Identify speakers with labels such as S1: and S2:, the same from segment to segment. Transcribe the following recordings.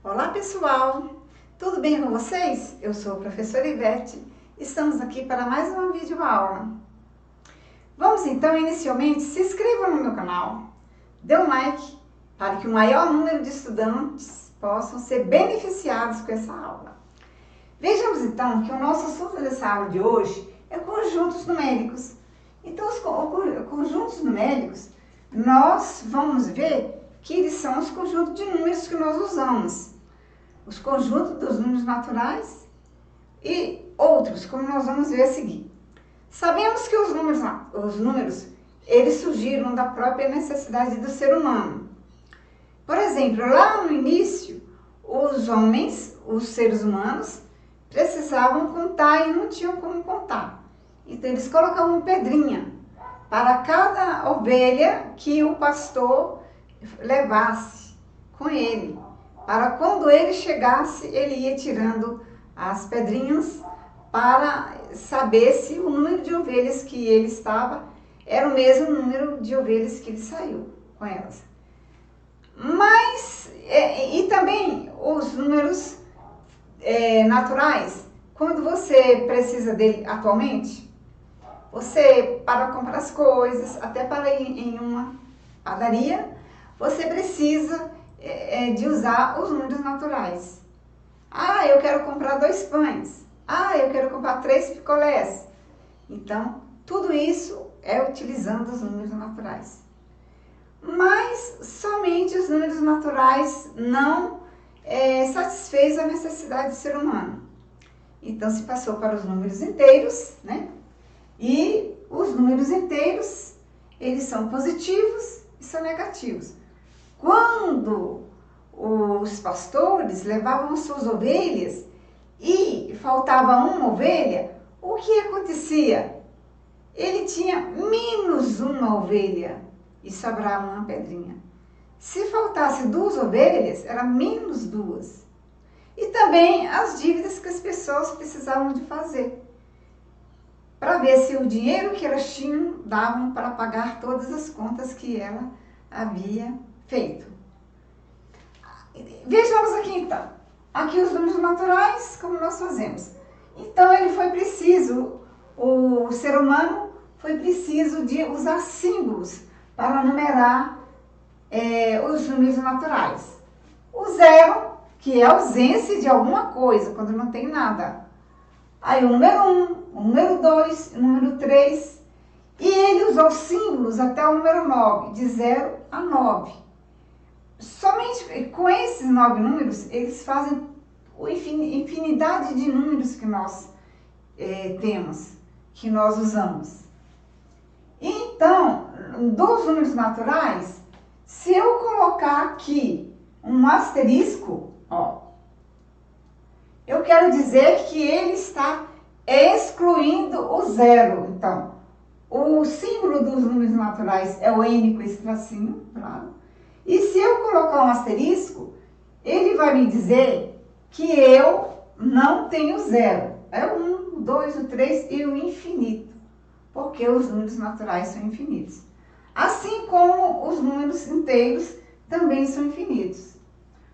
S1: Olá pessoal, tudo bem com vocês? Eu sou a professora Ivete, estamos aqui para mais uma videoaula. Vamos então, inicialmente, se inscrevam no meu canal, dê um like para que o maior número de estudantes possam ser beneficiados com essa aula. Vejamos então que o nosso assunto dessa aula de hoje é conjuntos numéricos. Então, os conjuntos numéricos, nós vamos ver que eles são os conjuntos de números que nós usamos. Os conjuntos dos números naturais e outros, como nós vamos ver a seguir. Sabemos que os números eles surgiram da própria necessidade do ser humano. Por exemplo, lá no início, os homens, os seres humanos, precisavam contar e não tinham como contar. Então, eles colocavam pedrinha para cada ovelha que o pastor levasse com ele. Para quando ele chegasse, ele ia tirando as pedrinhas para saber se o número de ovelhas que ele estava era o mesmo número de ovelhas que ele saiu com elas. Mas, e também os números naturais, quando você precisa dele atualmente, você para comprar as coisas, até para ir em uma padaria, você precisa de usar os números naturais. Ah, eu quero comprar 2 pães. Ah, eu quero comprar 3 picolés. Então, tudo isso é utilizando os números naturais. Mas somente os números naturais não satisfez a necessidade do ser humano. Então, se passou para os números inteiros, né? E os números inteiros, eles são positivos e são negativos. Quando os pastores levavam suas ovelhas e faltava uma ovelha, o que acontecia? Ele tinha menos uma ovelha e sobrava uma pedrinha. Se faltasse 2 ovelhas, era menos 2. E também as dívidas que as pessoas precisavam de fazer, para ver se o dinheiro que elas tinham davam para pagar todas as contas que ela havia feito. Vejamos aqui então, aqui os números naturais, como nós fazemos. Então ele foi preciso, o ser humano foi preciso de usar símbolos para numerar os números naturais. O 0, que é a ausência de alguma coisa, quando não tem nada. Aí o número 1, o número 2, o número 3, e ele usou símbolos até o número 9, de 0 a 9. Somente com esses 9 números, eles fazem a infinidade de números que nós temos, que nós usamos. Então, dos números naturais, se eu colocar aqui um asterisco, ó, eu quero dizer que ele está excluindo o 0. Então, o símbolo dos números naturais é o N com esse tracinho, claro. E se eu colocar um asterisco, ele vai me dizer que eu não tenho 0. É o 1, o 2, o 3 e o infinito, porque os números naturais são infinitos. Assim como os números inteiros também são infinitos.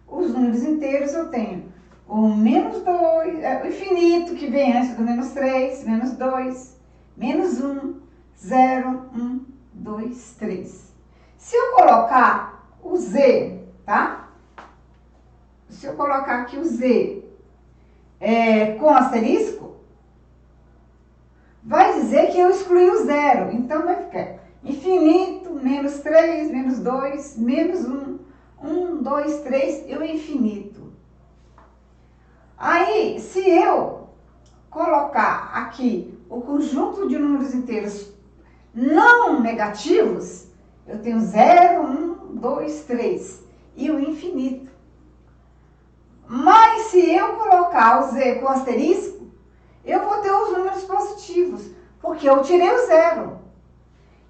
S1: Os números inteiros eu tenho o menos 2, o infinito que vem antes do menos 3, menos 2, menos 1, 0, 1, 2, 3. Se eu colocar o Z, tá? Se eu colocar aqui o Z com asterisco, vai dizer que eu excluí o 0. Então vai ficar infinito, menos 3, menos 2, menos 1, 1, 2, 3 e o infinito. Aí, se eu colocar aqui o conjunto de números inteiros não negativos, eu tenho 0, 1, 2, 3 e o infinito. Mas se eu colocar o Z com asterisco, eu vou ter os números positivos, porque eu tirei o 0.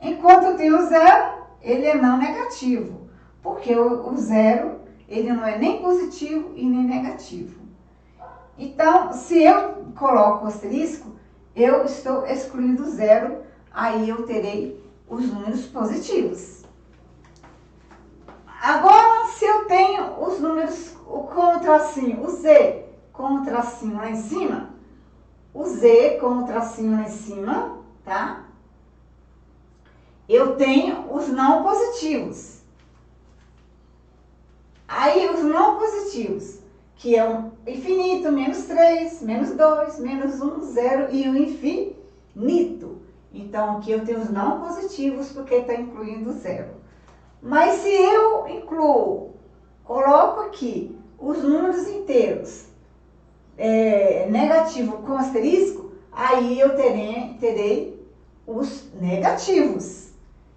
S1: Enquanto eu tenho o 0, ele é não negativo, porque o 0, ele não é nem positivo e nem negativo. Então, se eu coloco o asterisco, eu estou excluindo o 0, aí eu terei os números positivos. Agora, se eu tenho os números com tracinho, o Z com o tracinho lá em cima, o Z com o tracinho lá em cima, tá? Eu tenho os não positivos. Aí os não positivos, que é o infinito, menos 3, menos 2, menos 1, 0 e o infinito. Então aqui eu tenho os não positivos porque está incluindo zero. Mas se eu incluo, coloco aqui os números inteiros negativo com asterisco, aí eu terei os negativos.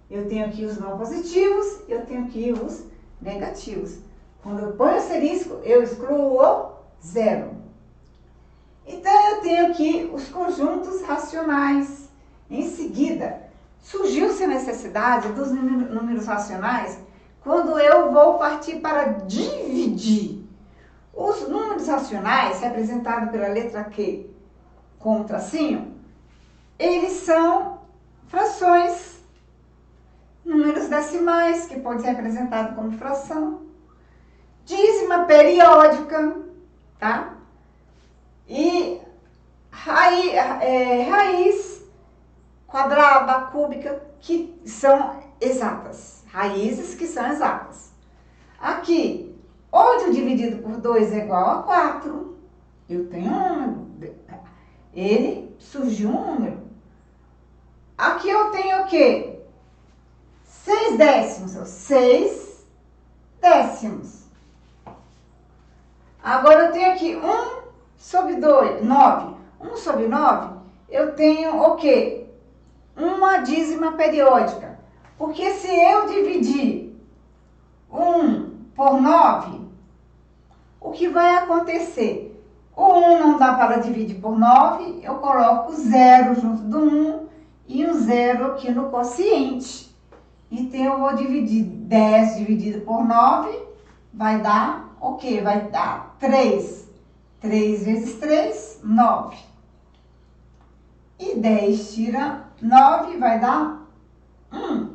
S1: Eu tenho aqui os não positivos, eu tenho aqui os negativos. Quando eu ponho asterisco, eu excluo o zero. Então, eu tenho aqui os conjuntos racionais. Em seguida, surgiu-se a necessidade dos números racionais quando eu vou partir para dividir. Os números racionais, representados pela letra Q com um tracinho, eles são frações, números decimais, que pode ser representado como fração, dízima periódica, tá? E raiz quadrada, cúbica, que são exatas, raízes que são exatas. Aqui, 8 dividido por 2 é igual a 4. Eu tenho um número. Ele surgiu um número. Aqui eu tenho o quê? 6 décimos. 6 décimos. Agora eu tenho aqui 1 sobre 2, 9. 1 sobre 9, eu tenho o quê? Uma dízima periódica. Porque se eu dividir 1 por 9, o que vai acontecer? O 1 não dá para dividir por 9, eu coloco 0 junto do 1 e um 0 aqui no quociente. Então, eu vou dividir 10 dividido por 9, vai dar o quê? Vai dar 3. 3 vezes 3, 9. E 10 tira 9, vai dar 1.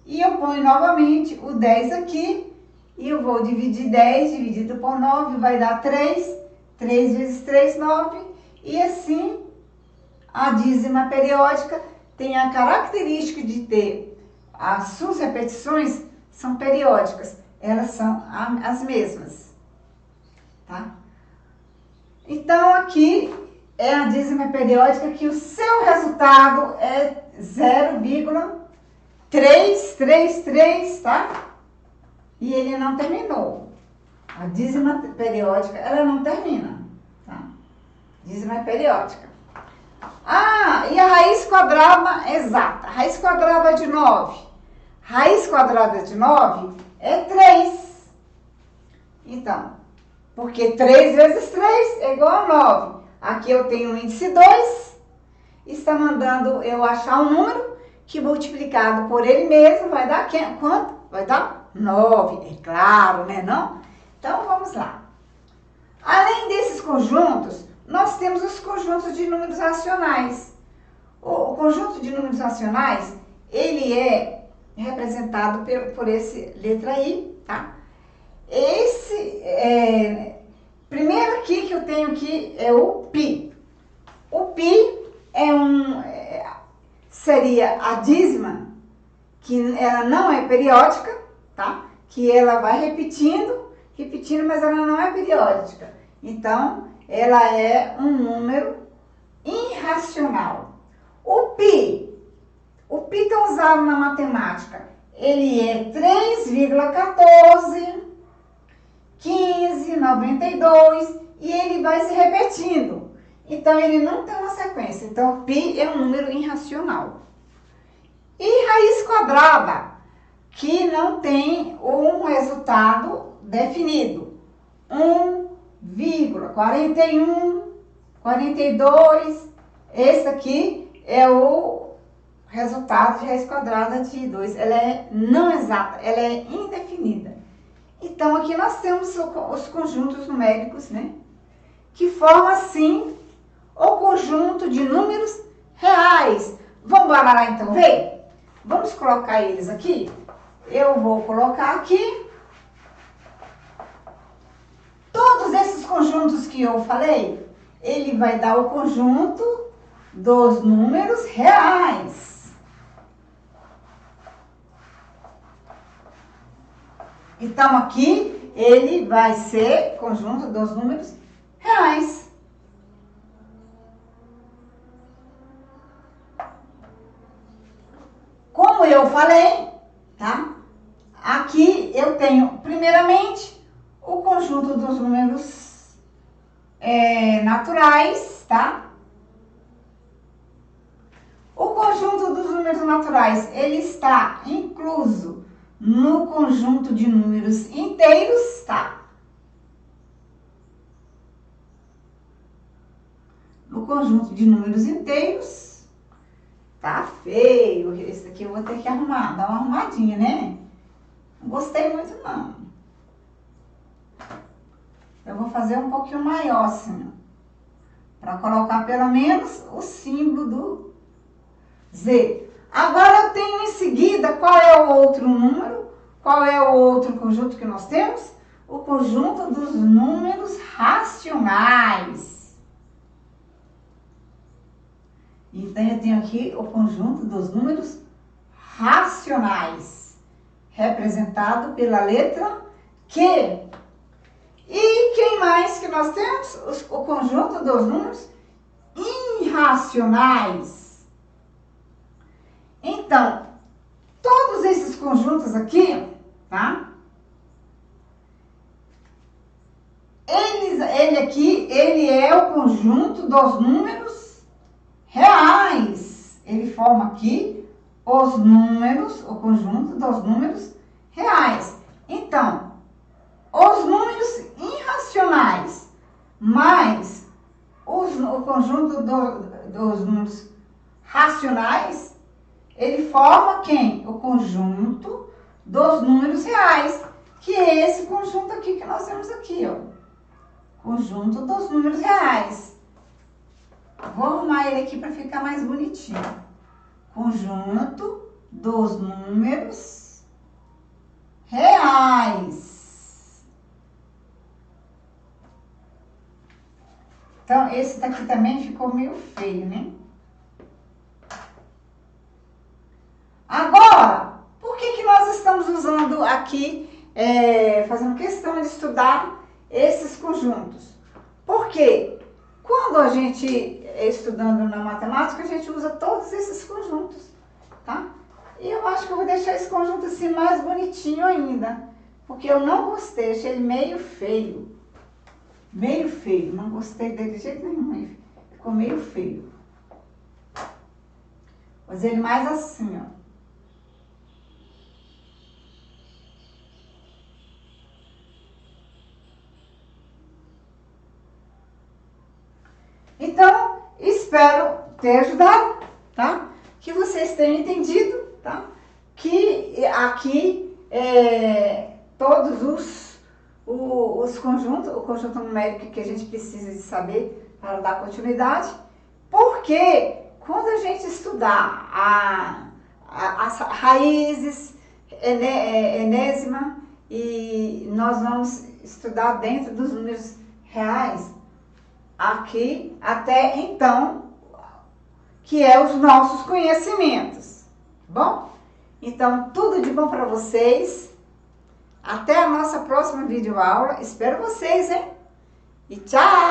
S1: E eu ponho novamente o 10 aqui, e eu vou dividir 10 dividido por 9, vai dar 3. 3 vezes 3, 9. E assim, a dízima periódica tem a característica de ter as suas repetições são periódicas. Elas são as mesmas, tá? Então, aqui é a dízima periódica que o seu resultado é 0,333, tá? E ele não terminou. A dízima periódica, ela não termina, tá? Dízima periódica. Ah, e a raiz quadrada exata. Raiz quadrada de 9. Raiz quadrada de 9 é 3. Então, porque 3 vezes 3 é igual a 9. Aqui eu tenho o índice 2. Está mandando eu achar um número que multiplicado por ele mesmo vai dar quanto? Vai dar 9. É claro, né, não? Então, vamos lá. Além desses conjuntos, nós temos os conjuntos de números racionais. O conjunto de números racionais, ele é representado por esse letra I, tá? Primeiro aqui que eu tenho aqui é o π. O π seria a dízima, que ela não é periódica, tá? Que ela vai repetindo, mas ela não é periódica. Então, ela é um número irracional. O π tão usado na matemática, ele é 3,14, 15, 92, e ele vai se repetindo. Então, ele não tem uma sequência. Então, π é um número irracional. E raiz quadrada, que não tem um resultado definido. 1,41, 42, esse aqui é o resultado de raiz quadrada de 2. Ela é não exata, ela é indefinida. Então, aqui nós temos os conjuntos numéricos, né? Que formam, assim, o conjunto de números reais. Vamos lá, então, ver? Vamos colocar eles aqui? Eu vou colocar aqui. conjuntos que eu falei, ele vai dar o conjunto dos números reais. Então, aqui, ele vai ser conjunto dos números reais. Como eu falei, tá? Aqui eu tenho, primeiramente, o conjunto dos números naturais, tá? O conjunto dos números naturais, ele está incluso no conjunto de números inteiros, tá? No conjunto de números inteiros. Tá feio, esse aqui eu vou ter que arrumar, dar uma arrumadinha, né? Não gostei muito, não. Eu vou fazer um pouquinho maior, assim, para colocar pelo menos o símbolo do Z. Agora eu tenho em seguida, qual é o outro número? Qual é o outro conjunto que nós temos? O conjunto dos números racionais. Então, eu tenho aqui o conjunto dos números racionais, representado pela letra Q. E quem mais que nós temos? O conjunto dos números irracionais. Então, todos esses conjuntos aqui, tá? Ele é o conjunto dos números reais. Ele forma aqui os números, o conjunto dos números reais. Então, os números irracionais mais o conjunto dos números racionais, ele forma quem? O conjunto dos números reais, que é esse conjunto aqui que nós temos aqui, ó. Conjunto dos números reais. Vou arrumar ele aqui para ficar mais bonitinho. Conjunto dos números reais. Então, esse daqui também ficou meio feio, né? Agora, por que nós estamos usando aqui, fazendo questão de estudar esses conjuntos? Porque quando a gente estudando na matemática, a gente usa todos esses conjuntos, tá? E eu acho que eu vou deixar esse conjunto assim mais bonitinho ainda, porque eu não gostei, achei ele meio feio. Meio feio, não gostei dele de jeito nenhum, ficou meio feio. Vou fazer ele mais assim, ó. Então, espero ter ajudado, tá? Que vocês tenham entendido, tá? Que aqui todos os conjuntos, o conjunto numérico que a gente precisa de saber para dar continuidade, porque quando a gente estudar as raízes, enésima, e nós vamos estudar dentro dos números reais, aqui até então, que é os nossos conhecimentos, bom? Então, tudo de bom para vocês. Até a nossa próxima videoaula. Espero vocês, hein? E tchau!